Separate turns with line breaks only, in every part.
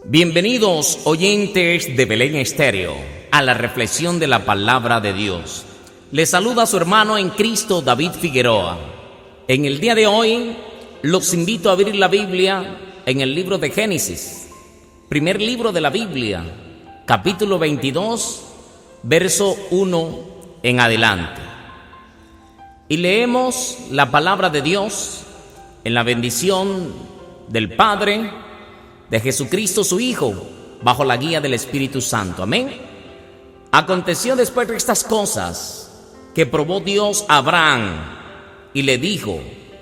Bienvenidos, oyentes de Belén Estéreo, a la reflexión de la palabra de Dios. Les saluda su hermano en Cristo, David Figueroa. En el día de hoy, los invito a abrir la Biblia en el libro de Génesis, primer libro de la Biblia, capítulo 22, verso 1 en adelante. Y leemos la palabra de Dios en la bendición del Padre, de Jesucristo su Hijo, bajo la guía del Espíritu Santo. Amén. Aconteció después de estas cosas que probó Dios a Abraham y le dijo: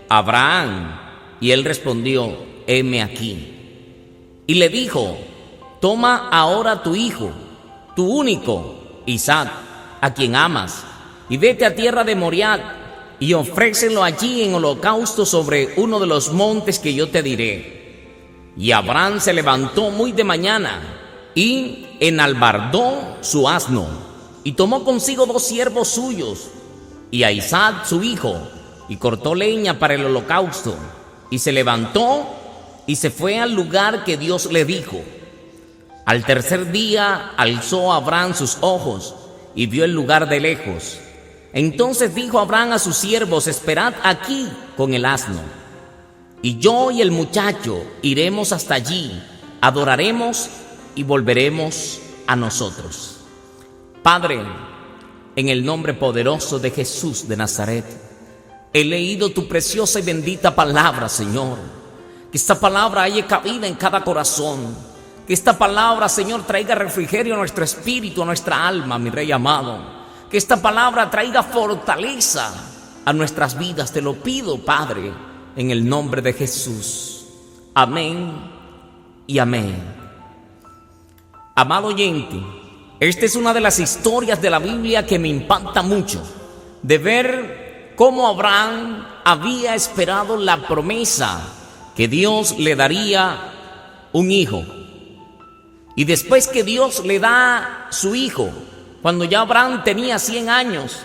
Abraham. Y él respondió: heme aquí. Y le dijo: toma ahora tu hijo, tu único, Isaac, a quien amas, y vete a tierra de Moriah y ofrécelo allí en holocausto sobre uno de los montes que yo te diré. Y Abraham se levantó muy de mañana y enalbardó su asno, y tomó consigo 2 siervos suyos y a Isaac su hijo, y cortó leña para el holocausto, y se levantó y se fue al lugar que Dios le dijo. Al tercer día alzó Abraham sus ojos y vio el lugar de lejos. Entonces dijo Abraham a sus siervos: esperad aquí con el asno, y yo y el muchacho iremos hasta allí, adoraremos y volveremos a nosotros. Padre, en el nombre poderoso de Jesús de Nazaret, he leído tu preciosa y bendita palabra, Señor. Que esta palabra haya cabida en cada corazón. Que esta palabra, Señor, traiga refrigerio a nuestro espíritu, a nuestra alma, mi Rey amado. Que esta palabra traiga fortaleza a nuestras vidas. Te lo pido, Padre, en el nombre de Jesús. Amén y amén. Amado oyente, esta es una de las historias de la Biblia que me impacta mucho, de ver cómo Abraham había esperado la promesa que Dios le daría un hijo. Y después que Dios le da su hijo, cuando ya Abraham tenía 100 años,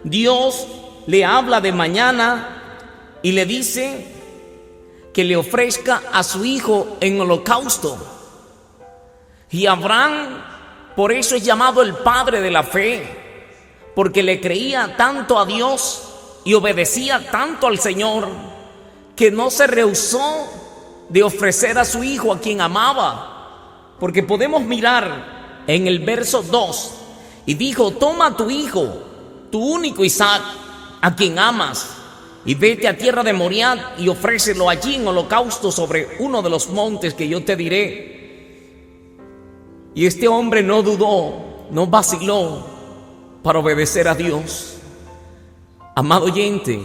Dios le habla de mañana y le dice que le ofrezca a su hijo en holocausto. Y Abraham, por eso es llamado el padre de la fe, porque le creía tanto a Dios y obedecía tanto al Señor, que no se rehusó de ofrecer a su hijo, a quien amaba. Porque podemos mirar en el verso 2, y dijo: toma tu hijo, tu único Isaac, a quien amas, y vete a tierra de Moriah y ofrécelo allí en holocausto sobre uno de los montes que yo te diré. Y este hombre no dudó, no vaciló para obedecer a Dios. Amado oyente,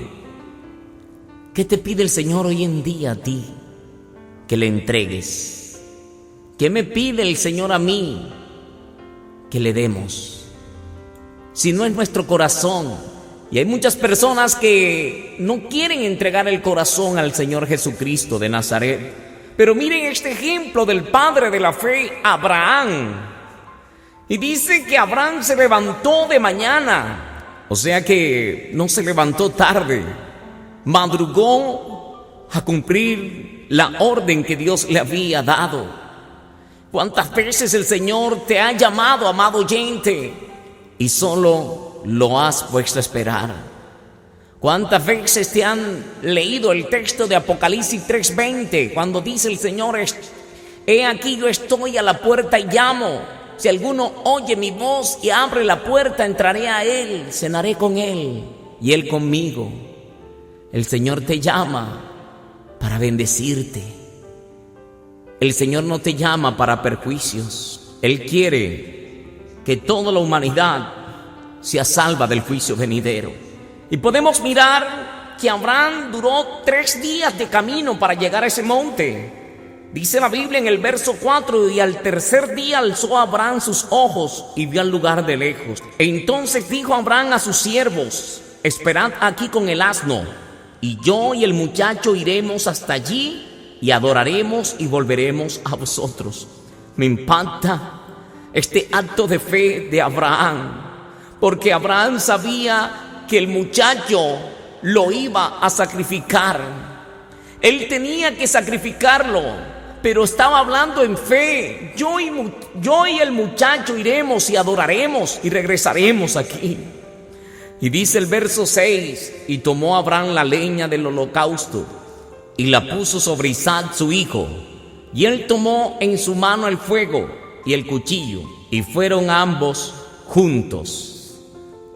¿qué te pide el Señor hoy en día a ti? Que le entregues. ¿Qué me pide el Señor a mí? Que le demos. Si no es nuestro corazón. Y hay muchas personas que no quieren entregar el corazón al Señor Jesucristo de Nazaret. Pero miren este ejemplo del padre de la fe, Abraham. Y dice que Abraham se levantó de mañana. O sea que no se levantó tarde. Madrugó a cumplir la orden que Dios le había dado. ¿Cuántas veces el Señor te ha llamado, amado oyente, y solo lo has puesto a esperar? ¿Cuántas veces te han leído el texto de Apocalipsis 3:20, cuando dice el Señor: he aquí yo estoy a la puerta y llamo? Si alguno oye mi voz y abre la puerta, entraré a él, cenaré con él y él conmigo. El Señor te llama para bendecirte. El Señor no te llama para perjuicios. Él quiere que toda la humanidad sea salva del juicio venidero. Y podemos mirar que Abraham duró 3 días de camino para llegar a ese monte. Dice la Biblia en el verso 4: y al tercer día alzó Abraham sus ojos y vio el lugar de lejos. Entonces dijo Abraham a sus siervos: esperad aquí con el asno, y yo y el muchacho iremos hasta allí y adoraremos y volveremos a vosotros. Me impacta este acto de fe de Abraham, porque Abraham sabía que el muchacho lo iba a sacrificar. Él tenía que sacrificarlo, pero estaba hablando en fe. Yo y el muchacho iremos y adoraremos y regresaremos aquí. Y dice el verso 6: y tomó Abraham la leña del holocausto y la puso sobre Isaac su hijo, y él tomó en su mano el fuego y el cuchillo, y fueron ambos juntos.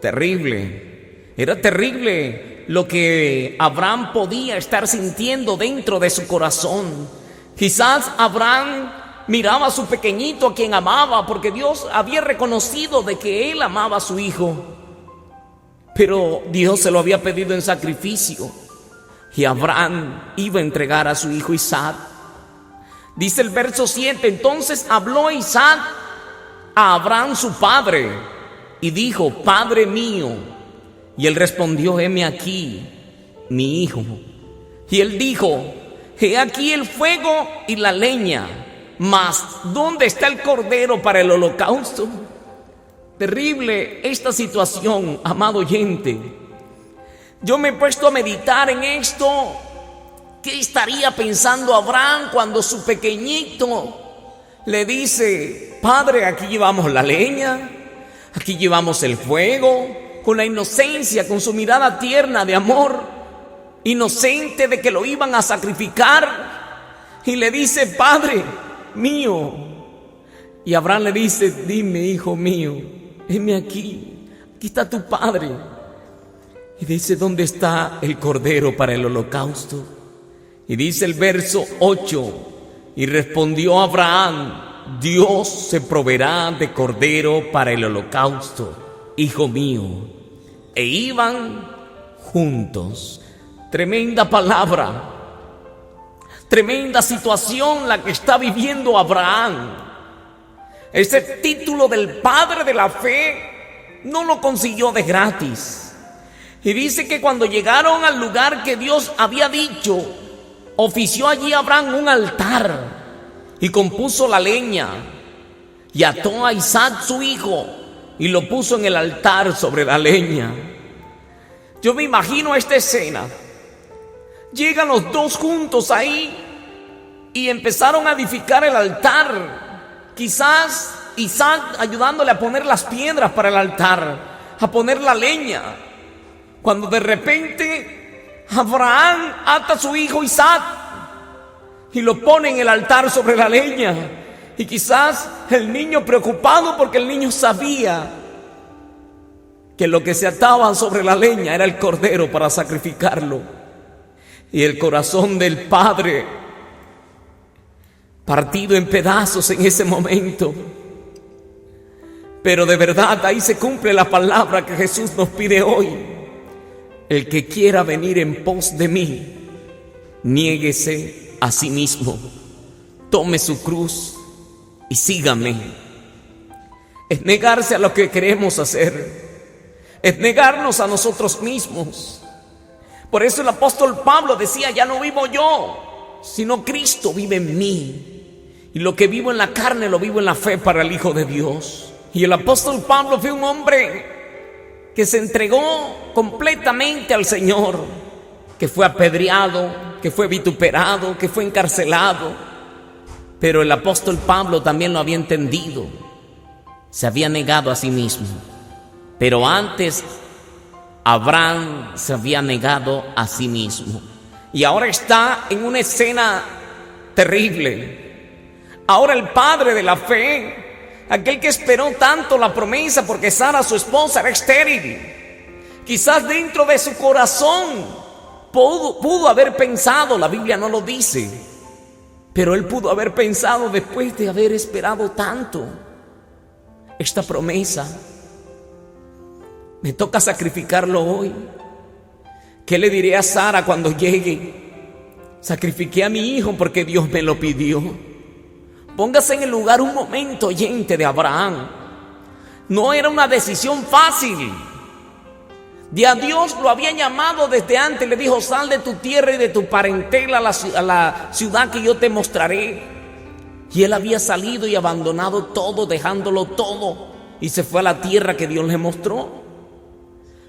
Terrible, era terrible lo que Abraham podía estar sintiendo dentro de su corazón. Quizás Abraham miraba a su pequeñito, a quien amaba, porque Dios había reconocido de que él amaba a su hijo, pero Dios se lo había pedido en sacrificio, y Abraham iba a entregar a su hijo Isaac. Dice el verso 7: entonces habló Isaac a Abraham su padre y dijo: Padre mío. Y él respondió: heme aquí, mi hijo. Y él dijo: he aquí el fuego y la leña, mas ¿dónde está el cordero para el holocausto? Terrible esta situación, amado oyente. Yo me he puesto a meditar en esto. ¿Qué estaría pensando Abraham cuando su pequeñito le dice: Padre, aquí llevamos la leña, aquí llevamos el fuego? Con la inocencia, con su mirada tierna de amor, inocente de que lo iban a sacrificar, y le dice: Padre mío. Y Abraham le dice: dime, hijo mío, heme aquí, aquí está tu padre. Y dice: ¿dónde está el cordero para el holocausto? Y dice el verso 8: y respondió Abraham: Dios se proveerá de cordero para el holocausto, hijo mío. E iban juntos. Tremenda palabra, tremenda situación la que está viviendo Abraham. Ese título del padre de la fe no lo consiguió de gratis. Y dice que cuando llegaron al lugar que Dios había dicho, ofició allí Abraham un altar y compuso la leña y ató a Isaac su hijo y lo puso en el altar sobre la leña. Yo me imagino esta escena. Llegan los dos juntos ahí y empezaron a edificar el altar. Quizás Isaac ayudándole a poner las piedras para el altar, a poner la leña, cuando de repente Abraham ata a su hijo Isaac y lo pone en el altar sobre la leña. Y quizás el niño preocupado, porque el niño sabía que lo que se ataba sobre la leña era el cordero para sacrificarlo. Y el corazón del padre partido en pedazos en ese momento. Pero de verdad ahí se cumple la palabra que Jesús nos pide hoy: el que quiera venir en pos de mí, niéguese a sí mismo, tome su cruz y sígame. Es negarse a lo que queremos hacer, es negarnos a nosotros mismos. Por eso el apóstol Pablo decía: ya no vivo yo, sino Cristo vive en mí, y lo que vivo en la carne lo vivo en la fe para el Hijo de Dios. Y el apóstol Pablo fue un hombre que se entregó completamente al Señor, que fue apedreado, que fue vituperado, que fue encarcelado. Pero el apóstol Pablo también lo había entendido, se había negado a sí mismo. Pero antes Abraham se había negado a sí mismo, y ahora está en una escena terrible. Ahora el padre de la fe, aquel que esperó tanto la promesa, porque Sara, su esposa, era estéril, quizás dentro de su corazón pudo haber pensado, la Biblia no lo dice, pero él pudo haber pensado, después de haber esperado tanto esta promesa, me toca sacrificarlo hoy. ¿Qué le diré a Sara cuando llegue? Sacrifiqué a mi hijo porque Dios me lo pidió. Póngase en el lugar un momento, oyente, de Abraham. No era una decisión fácil. Dios lo había llamado desde antes. Le dijo: sal de tu tierra y de tu parentela a la ciudad que yo te mostraré. Y él había salido y abandonado todo, dejándolo todo, y se fue a la tierra que Dios le mostró.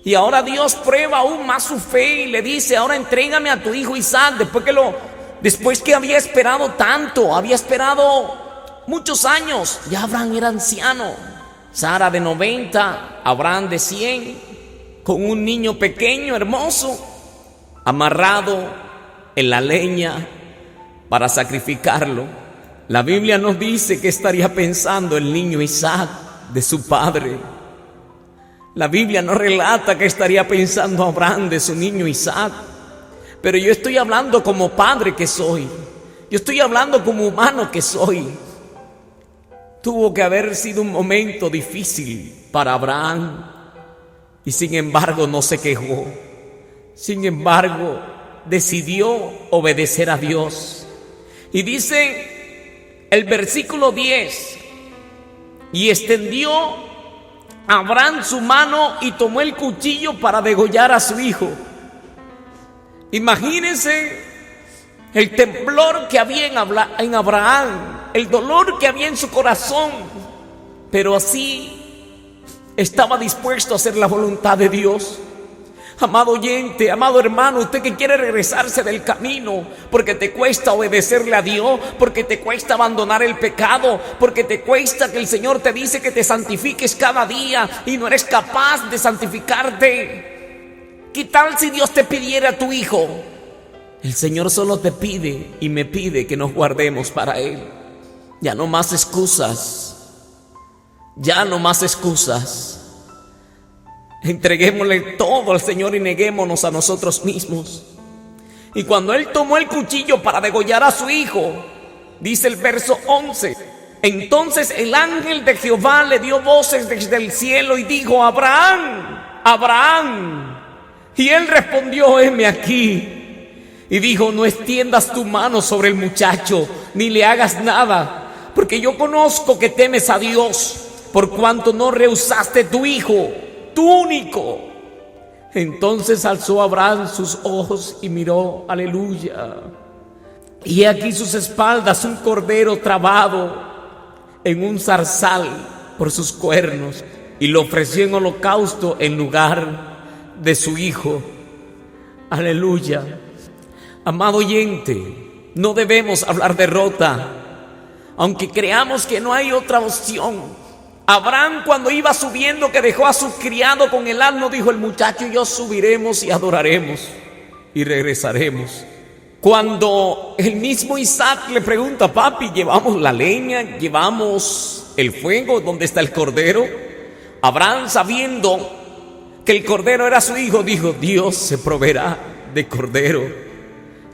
Y ahora Dios prueba aún más su fe y le dice: ahora entrégame a tu hijo Isaac. Después que lo Después que había esperado tanto, había esperado muchos años, ya Abraham era anciano. Sara de 90, Abraham de 100, con un niño pequeño, hermoso, amarrado en la leña para sacrificarlo. La Biblia nos dice que estaría pensando el niño Isaac de su padre. La Biblia nos relata que estaría pensando Abraham de su niño Isaac. Pero yo estoy hablando como padre que soy. Yo estoy hablando como humano que soy. Tuvo que haber sido un momento difícil para Abraham. Y sin embargo no se quejó. Sin embargo decidió obedecer a Dios. Y dice el versículo 10: y extendió Abraham su mano y tomó el cuchillo para degollar a su hijo. Imagínense el temblor que había en Abraham, el dolor que había en su corazón, pero así estaba dispuesto a hacer la voluntad de Dios. Amado oyente, amado hermano, usted que quiere regresarse del camino porque te cuesta obedecerle a Dios, porque te cuesta abandonar el pecado, porque te cuesta que el Señor te dice que te santifiques cada día y no eres capaz de santificarte. ¿Qué tal si Dios te pidiera a tu hijo? El Señor solo te pide y me pide que nos guardemos para Él. Ya no más excusas. Ya no más excusas. Entreguémosle todo al Señor y neguémonos a nosotros mismos. Y cuando Él tomó el cuchillo para degollar a su hijo, dice el verso 11: entonces el ángel de Jehová le dio voces desde el cielo y dijo: Abraham, Abraham. Y él respondió: heme aquí. Y dijo: no extiendas tu mano sobre el muchacho, ni le hagas nada, porque yo conozco que temes a Dios, por cuanto no rehusaste tu hijo, tu único. Entonces alzó Abraham sus ojos y miró, aleluya, y aquí sus espaldas un cordero trabado en un zarzal por sus cuernos, y lo ofreció en holocausto en lugar de su hijo. Aleluya. Amado oyente, no debemos hablar derrota, aunque creamos que no hay otra opción. Abraham, cuando iba subiendo, que dejó a su criado con el asno, dijo: el muchacho y yo subiremos y adoraremos y regresaremos. Cuando el mismo Isaac le pregunta: papi, ¿llevamos la leña? ¿Llevamos el fuego? ¿Dónde está el cordero? Abraham, sabiendo que el cordero era su hijo, dijo: Dios se proveerá de cordero.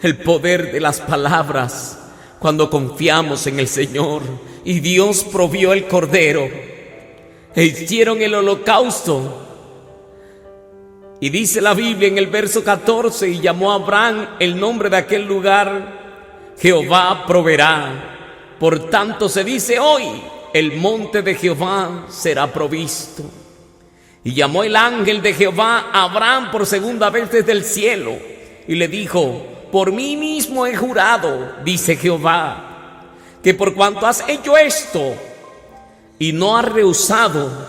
El poder de las palabras cuando confiamos en el Señor. Y Dios provió el cordero e hicieron el holocausto. Y dice la Biblia en el verso 14: y llamó a Abraham el nombre de aquel lugar: Jehová proveerá. Por tanto se dice hoy: el monte de Jehová será provisto. Y llamó el ángel de Jehová a Abraham por segunda vez desde el cielo, y le dijo: por mí mismo he jurado, dice Jehová, que por cuanto has hecho esto y no has rehusado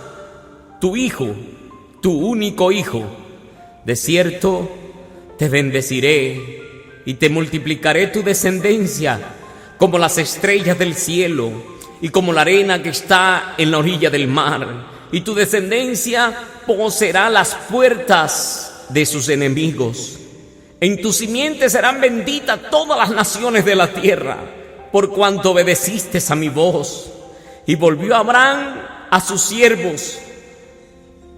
tu hijo, tu único hijo, de cierto te bendeciré y te multiplicaré tu descendencia como las estrellas del cielo y como la arena que está en la orilla del mar. Y tu descendencia poseerá las puertas de sus enemigos. En tu simiente serán benditas todas las naciones de la tierra, por cuanto obedeciste a mi voz. Y volvió Abraham a sus siervos,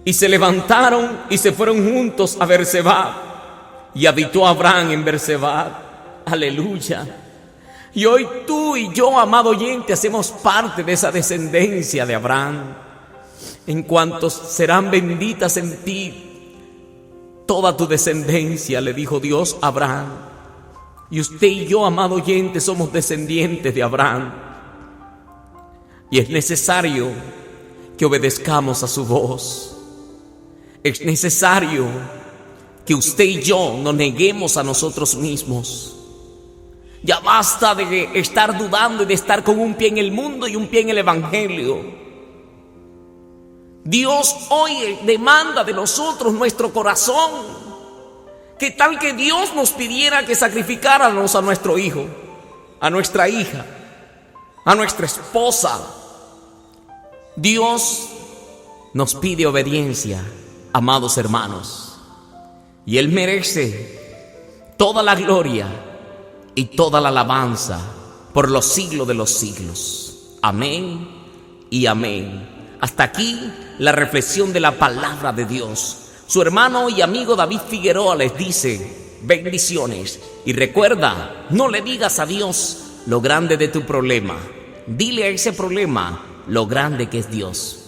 y se levantaron y se fueron juntos a Berseba, y habitó Abraham en Berseba. Aleluya. Y hoy tú y yo, amado oyente, hacemos parte de esa descendencia de Abraham. En cuanto serán benditas en ti toda tu descendencia, le dijo Dios a Abraham. Y usted y yo, amado oyente, somos descendientes de Abraham. Y es necesario que obedezcamos a su voz. Es necesario que usted y yo nos neguemos a nosotros mismos. Ya basta de estar dudando y de estar con un pie en el mundo y un pie en el evangelio. Dios hoy demanda de nosotros nuestro corazón, ¿Qué tal que Dios nos pidiera que sacrificáramos a nuestro hijo, a nuestra hija, a nuestra esposa? Dios nos pide obediencia, amados hermanos, y Él merece toda la gloria y toda la alabanza por los siglos de los siglos. Amén y amén. Hasta aquí la reflexión de la palabra de Dios. Su hermano y amigo David Figueroa les dice bendiciones, y recuerda, no le digas a Dios lo grande de tu problema, dile a ese problema lo grande que es Dios.